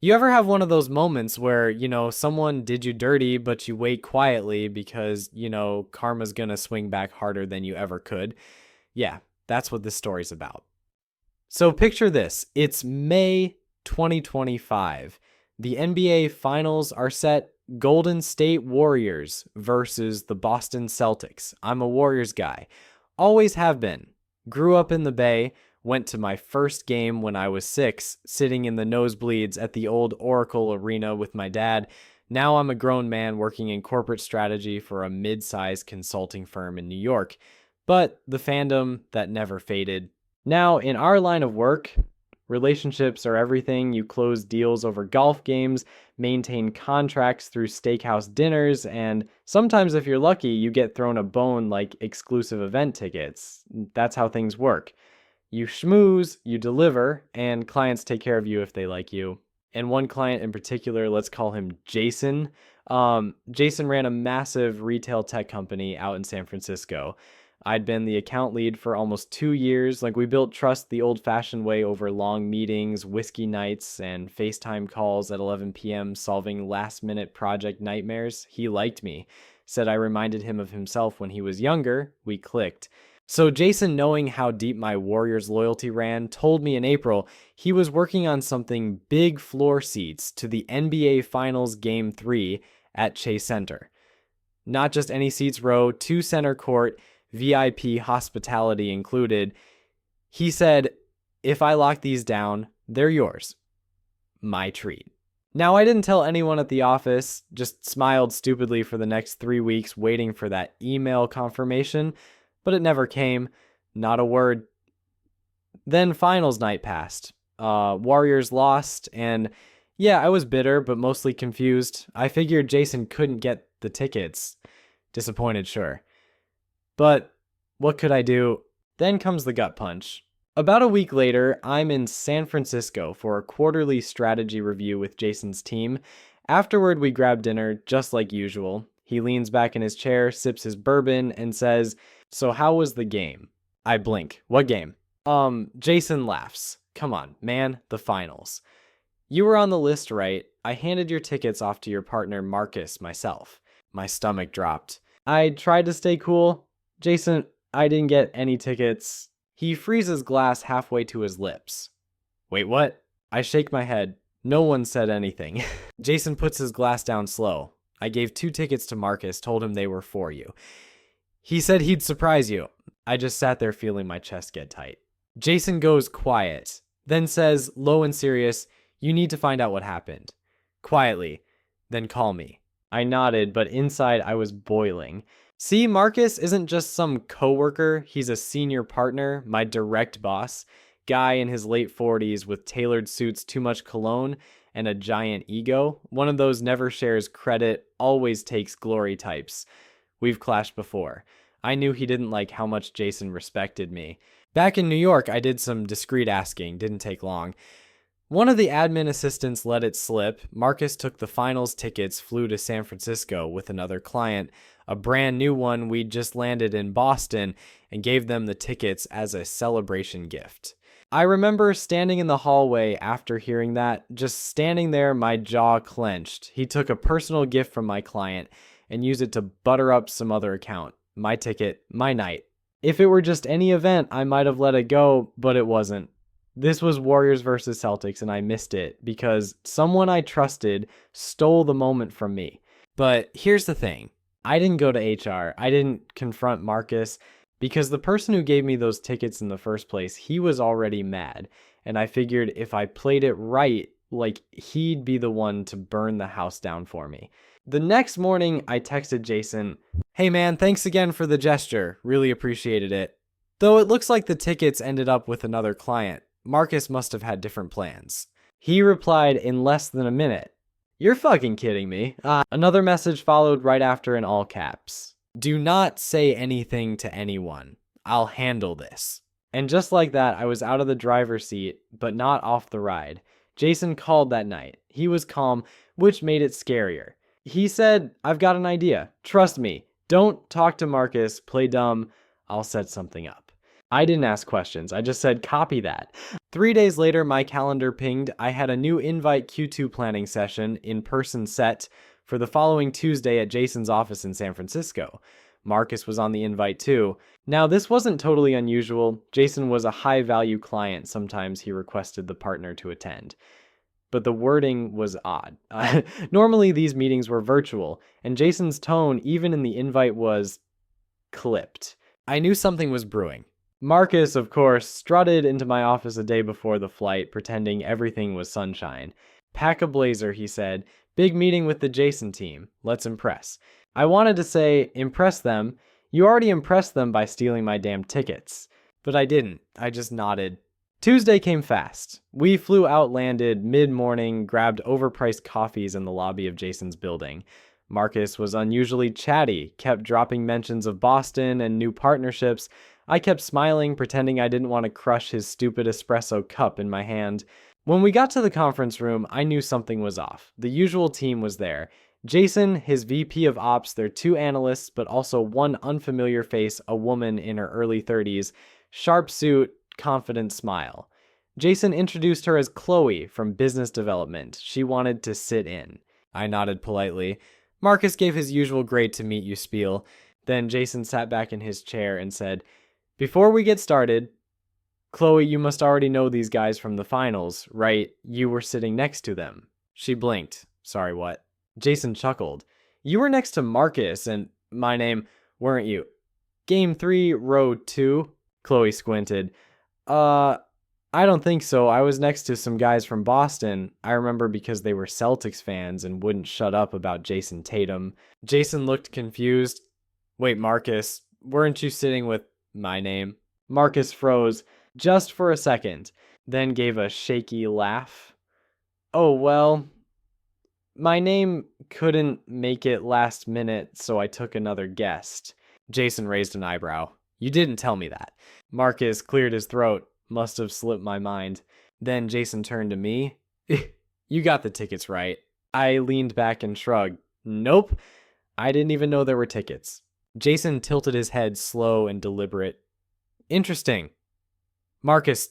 You ever have one of those moments where, someone did you dirty, but you wait quietly because, karma's gonna swing back harder than you ever could? Yeah, that's what this story's about. So picture this. It's May 2025. The NBA Finals are set. Golden State Warriors versus the Boston Celtics. I'm a Warriors guy. Always have been. Grew up in the Bay. Went to my first game when I was 6, sitting in the nosebleeds at the old Oracle Arena with my dad. Now I'm a grown man working in corporate strategy for a mid-sized consulting firm in New York. But the fandom, that never faded. Now, in our line of work, relationships are everything. You close deals over golf games, maintain contracts through steakhouse dinners, and sometimes if you're lucky, you get thrown a bone like exclusive event tickets. That's how things work. You schmooze, you deliver, and clients take care of you if they like you. And one client in particular, let's call him Jason. Jason ran a massive retail tech company out in San Francisco. I'd been the account lead for almost 2 years. Like, we built trust the old-fashioned way over long meetings, whiskey nights, and FaceTime calls at 11 p.m. solving last-minute project nightmares. He liked me. Said I reminded him of himself when he was younger. We clicked. So Jason, knowing how deep my Warriors loyalty ran, told me in April he was working on something big floor seats to the NBA Finals Game 3 at Chase Center. Not just any seats row, 2 center court, VIP hospitality included. He said, if I lock these down, they're yours. My treat. Now, I didn't tell anyone at the office, just smiled stupidly for the next 3 weeks waiting for that email confirmation, but it never came. Not a word. Then finals night passed. Warriors lost, and yeah, I was bitter, but mostly confused. I figured Jason couldn't get the tickets. Disappointed, sure. But what could I do? Then comes the gut punch. About a week later, I'm in San Francisco for a quarterly strategy review with Jason's team. Afterward, we grab dinner, just like usual. He leans back in his chair, sips his bourbon, and says, so how was the game? I blink. What game? Jason laughs. Come on, man, the finals. You were on the list, right? I handed your tickets off to your partner, Marcus, myself. My stomach dropped. I tried to stay cool. Jason, I didn't get any tickets. He freezes glass halfway to his lips. Wait, what? I shake my head. No one said anything. Jason puts his glass down slow. I gave 2 tickets to Marcus, told him they were for you. He said he'd surprise you. I just sat there feeling my chest get tight. Jason goes quiet, then says, low and serious, you need to find out what happened. Quietly, then call me. I nodded, but inside I was boiling. See, Marcus isn't just some coworker. He's a senior partner, my direct boss, guy in his late 40s with tailored suits, too much cologne, and a giant ego. One of those never shares credit, always takes glory types. We've clashed before. I knew he didn't like how much Jason respected me. Back in New York, I did some discreet asking, didn't take long. One of the admin assistants let it slip. Marcus took the finals tickets, flew to San Francisco with another client, a brand new one we'd just landed in Boston, and gave them the tickets as a celebration gift. I remember standing in the hallway after hearing that, just standing there, my jaw clenched. He took a personal gift from my client and used it to butter up some other account. My ticket, my night. If it were just any event, I might have let it go, but it wasn't. This was Warriors versus Celtics, and I missed it because someone I trusted stole the moment from me. But here's the thing. I didn't go to HR. I didn't confront Marcus because the person who gave me those tickets in the first place, he was already mad. And I figured if I played it right, like he'd be the one to burn the house down for me. The next morning, I texted Jason, hey man, thanks again for the gesture. Really appreciated it. Though it looks like the tickets ended up with another client. Marcus must have had different plans. He replied in less than a minute. You're fucking kidding me. Another message followed right after in all caps. Do not say anything to anyone. I'll handle this. And just like that, I was out of the driver's seat, but not off the ride. Jason called that night. He was calm, which made it scarier. He said, I've got an idea. Trust me. Don't talk to Marcus. Play dumb. I'll set something up. I didn't ask questions. I just said, copy that. 3 days later, my calendar pinged. I had a new invite Q2 planning session in person set for the following Tuesday at Jason's office in San Francisco. Marcus was on the invite too. Now, this wasn't totally unusual. Jason was a high value client. Sometimes he requested the partner to attend. But the wording was odd. Normally, these meetings were virtual, and Jason's tone, even in the invite, was clipped. I knew something was brewing. Marcus, of course, strutted into my office a day before the flight, pretending everything was sunshine. Pack a blazer, he said. Big meeting with the Jason team. Let's impress. I wanted to say, impress them. You already impressed them by stealing my damn tickets. But I didn't. I just nodded. Tuesday came fast. We flew out, landed mid-morning, grabbed overpriced coffees in the lobby of Jason's building. Marcus was unusually chatty, kept dropping mentions of Boston and new partnerships. I kept smiling, pretending I didn't want to crush his stupid espresso cup in my hand. When we got to the conference room, I knew something was off. The usual team was there. Jason, his VP of Ops, their 2 analysts, but also one unfamiliar face, a woman in her early 30s, sharp suit, confident smile. Jason introduced her as Chloe from business development. She wanted to sit in. I nodded politely. Marcus gave his usual great to meet you spiel. Then Jason sat back in his chair and said, before we get started, Chloe, you must already know these guys from the finals, right? You were sitting next to them. She blinked. Sorry, what? Jason chuckled. You were next to Marcus and my name, weren't you? Game 3, row 2? Chloe squinted. I don't think so. I was next to some guys from Boston. I remember because they were Celtics fans and wouldn't shut up about Jason Tatum. Jason looked confused. Wait, Marcus, weren't you sitting with my name? Marcus froze just for a second, then gave a shaky laugh. Oh, well, my name couldn't make it last minute, so I took another guest. Jason raised an eyebrow. You didn't tell me that. Marcus cleared his throat. Must have slipped my mind. Then Jason turned to me. You got the tickets right. I leaned back and shrugged. Nope. I didn't even know there were tickets. Jason tilted his head, slow and deliberate. Interesting. Marcus,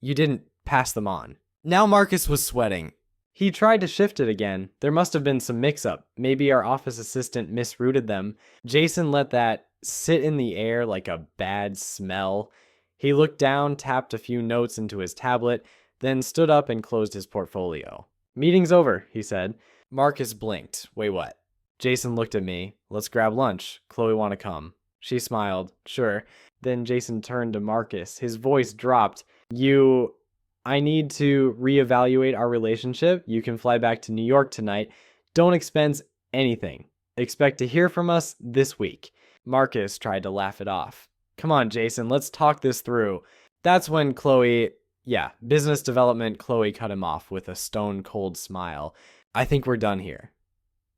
you didn't pass them on. Now Marcus was sweating. He tried to shift it again. There must have been some mix-up. Maybe our office assistant misrouted them. Jason let that sit in the air like a bad smell. He looked down, tapped a few notes into his tablet, then stood up and closed his portfolio. Meeting's over, he said. Marcus blinked. Wait, what? Jason looked at me. Let's grab lunch. Chloe want to come? She smiled. Sure. Then Jason turned to Marcus. His voice dropped. I need to reevaluate our relationship. You can fly back to New York tonight. Don't expense anything. Expect to hear from us this week. Marcus tried to laugh it off. Come on, Jason, let's talk this through. That's when business development, Chloe cut him off with a stone-cold smile. I think we're done here.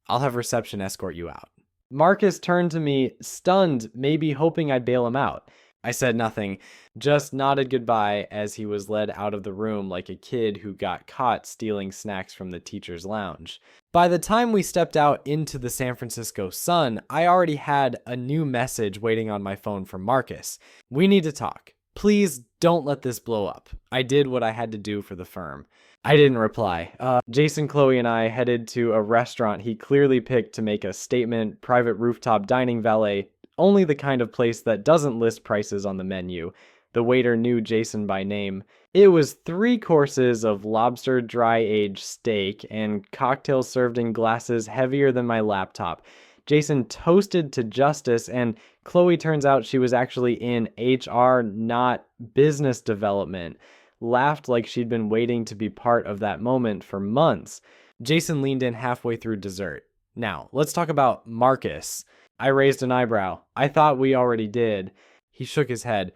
I'll have reception escort you out. Marcus turned to me, stunned, maybe hoping I'd bail him out. I said nothing, just nodded goodbye as he was led out of the room like a kid who got caught stealing snacks from the teacher's lounge. By the time we stepped out into the San Francisco sun, I already had a new message waiting on my phone from Marcus. We need to talk. Please don't let this blow up. I did what I had to do for the firm. I didn't reply. Jason, Chloe, and I headed to a restaurant he clearly picked to make a statement, private rooftop dining valet, only the kind of place that doesn't list prices on the menu. The waiter knew Jason by name. It was 3 courses of lobster dry-aged steak and cocktails served in glasses heavier than my laptop. Jason toasted to justice, and Chloe turns out she was actually in HR, not business development. Laughed like she'd been waiting to be part of that moment for months. Jason leaned in halfway through dessert. Now, let's talk about Marcus. I raised an eyebrow. I thought we already did. He shook his head.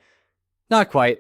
Not quite.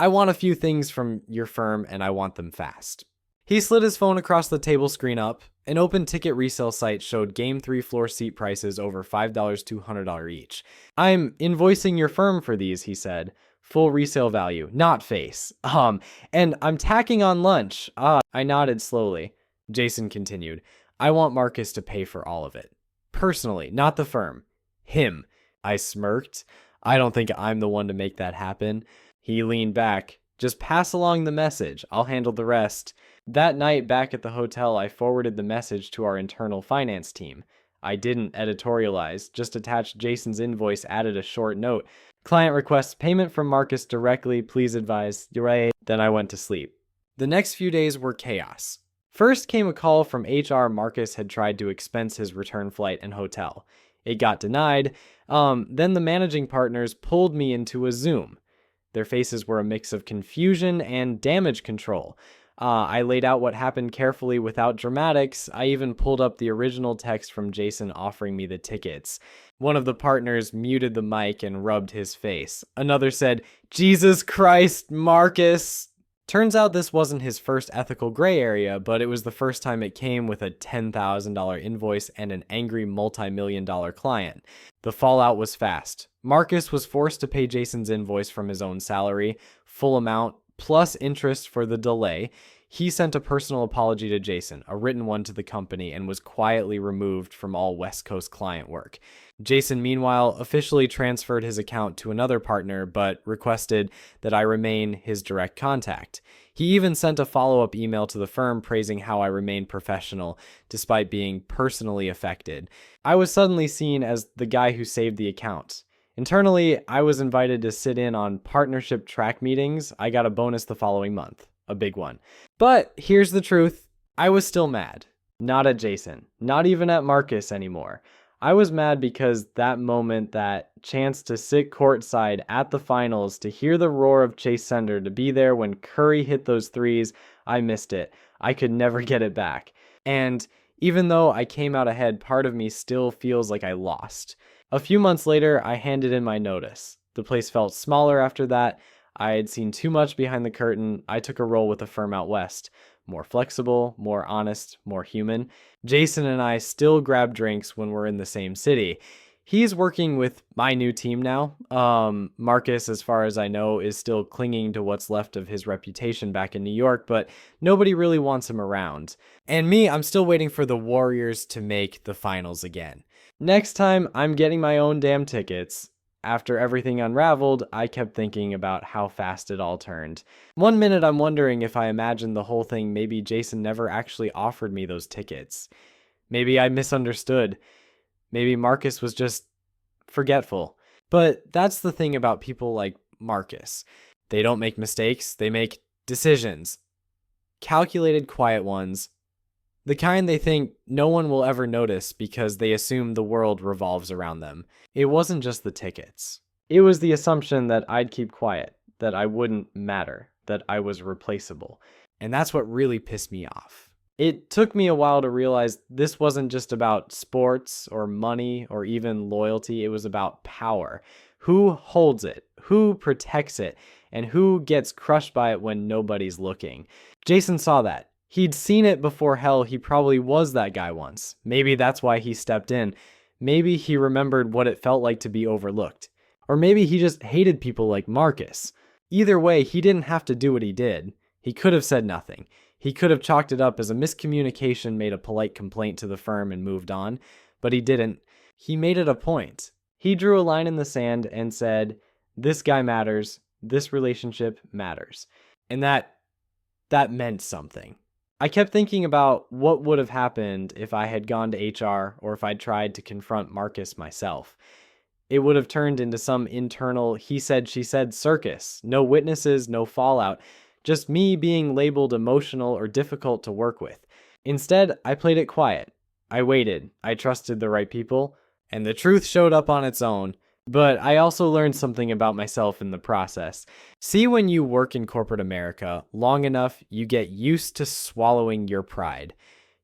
I want a few things from your firm, and I want them fast. He slid his phone across the table screen up. An open ticket resale site showed Game 3 floor seat prices over $5 to $100 each. I'm invoicing your firm for these, he said. Full resale value, not face. And I'm tacking on lunch. I nodded slowly. Jason continued. I want Marcus to pay for all of it. Personally, not the firm. Him. I smirked. I don't think I'm the one to make that happen. He leaned back. Just pass along the message. I'll handle the rest. That night back at the hotel, I forwarded the message to our internal finance team. I didn't editorialize, just attached Jason's invoice, added a short note. Client requests payment from Marcus directly. Please advise. You're right. Then I went to sleep. The next few days were chaos. First came a call from HR. Marcus had tried to expense his return flight and hotel. It got denied. Then the managing partners pulled me into a Zoom. Their faces were a mix of confusion and damage control. I laid out what happened carefully without dramatics. I even pulled up the original text from Jason offering me the tickets. One of the partners muted the mic and rubbed his face. Another said, "Jesus Christ, Marcus." Turns out this wasn't his first ethical gray area, but it was the first time it came with a $10,000 invoice and an angry multi-million-dollar client. The fallout was fast. Marcus was forced to pay Jason's invoice from his own salary, full amount, plus interest for the delay. He sent a personal apology to Jason, a written one to the company, and was quietly removed from all West Coast client work. Jason, meanwhile, officially transferred his account to another partner, but requested that I remain his direct contact. He even sent a follow-up email to the firm praising how I remained professional, despite being personally affected. I was suddenly seen as the guy who saved the account. Internally, I was invited to sit in on partnership track meetings. I got a bonus the following month, a big one. But here's the truth. I was still mad. Not at Jason, not even at Marcus anymore. I was mad because that moment, that chance to sit courtside at the finals, to hear the roar of Chase Sender, to be there when Curry hit those threes, I missed it. I could never get it back. And even though I came out ahead, part of me still feels like I lost. A few months later, I handed in my notice. The place felt smaller after that. I had seen too much behind the curtain. I took a role with a firm out west. More flexible, more honest, more human. Jason and I still grab drinks when we're in the same city. He's working with my new team now. Marcus, as far as I know, is still clinging to what's left of his reputation back in New York, but nobody really wants him around. And me, I'm still waiting for the Warriors to make the finals again. Next time, I'm getting my own damn tickets. After everything unraveled, I kept thinking about how fast it all turned. One minute I'm wondering if I imagined the whole thing, maybe Jason never actually offered me those tickets. Maybe I misunderstood. Maybe Marcus was just forgetful. But that's the thing about people like Marcus. They don't make mistakes, they make decisions. Calculated, quiet ones. The kind they think no one will ever notice because they assume the world revolves around them. It wasn't just the tickets. It was the assumption that I'd keep quiet, that I wouldn't matter, that I was replaceable. And that's what really pissed me off. It took me a while to realize this wasn't just about sports or money or even loyalty. It was about power. Who holds it? Who protects it? And who gets crushed by it when nobody's looking? Jason saw that. He'd seen it before. Hell, he probably was that guy once. Maybe that's why he stepped in. Maybe he remembered what it felt like to be overlooked. Or maybe he just hated people like Marcus. Either way, he didn't have to do what he did. He could have said nothing. He could have chalked it up as a miscommunication, made a polite complaint to the firm, and moved on. But he didn't. He made it a point. He drew a line in the sand and said, "This guy matters. This relationship matters." And that meant something. I kept thinking about what would have happened if I had gone to HR or if I'd tried to confront Marcus myself. It would have turned into some internal he said, she said circus. No witnesses, no fallout. Just me being labeled emotional or difficult to work with. Instead, I played it quiet. I waited. I trusted the right people. And the truth showed up on its own. But I also learned something about myself in the process. See, when you work in corporate America long enough, you get used to swallowing your pride.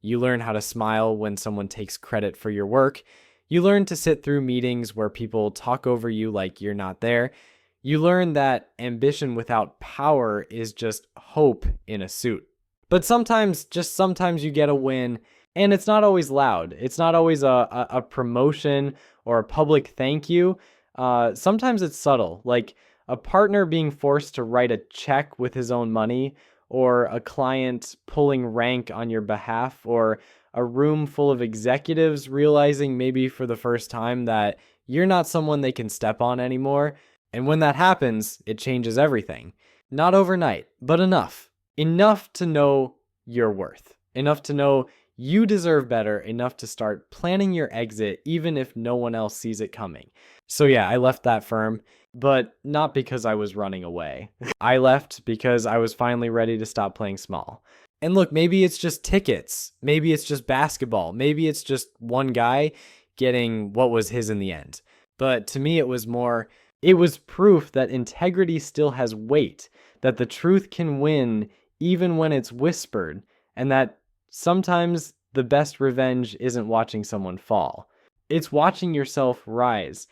You learn how to smile when someone takes credit for your work. You learn to sit through meetings where people talk over you like you're not there. You learn that ambition without power is just hope in a suit. But sometimes, just sometimes you get a win, and it's not always loud. It's not always a promotion or a public thank you. Sometimes it's subtle, like a partner being forced to write a check with his own money, or a client pulling rank on your behalf, or a room full of executives realizing maybe for the first time that you're not someone they can step on anymore. And when that happens, it changes everything. Not overnight, but enough. Enough to know your worth. Enough to know you deserve better. Enough to start planning your exit, even if no one else sees it coming. So yeah, I left that firm, but not because I was running away. I left because I was finally ready to stop playing small. And look, maybe it's just tickets. Maybe it's just basketball. Maybe it's just one guy getting what was his in the end. But to me, it was proof that integrity still has weight, that the truth can win even when it's whispered, and that sometimes the best revenge isn't watching someone fall. It's watching yourself rise.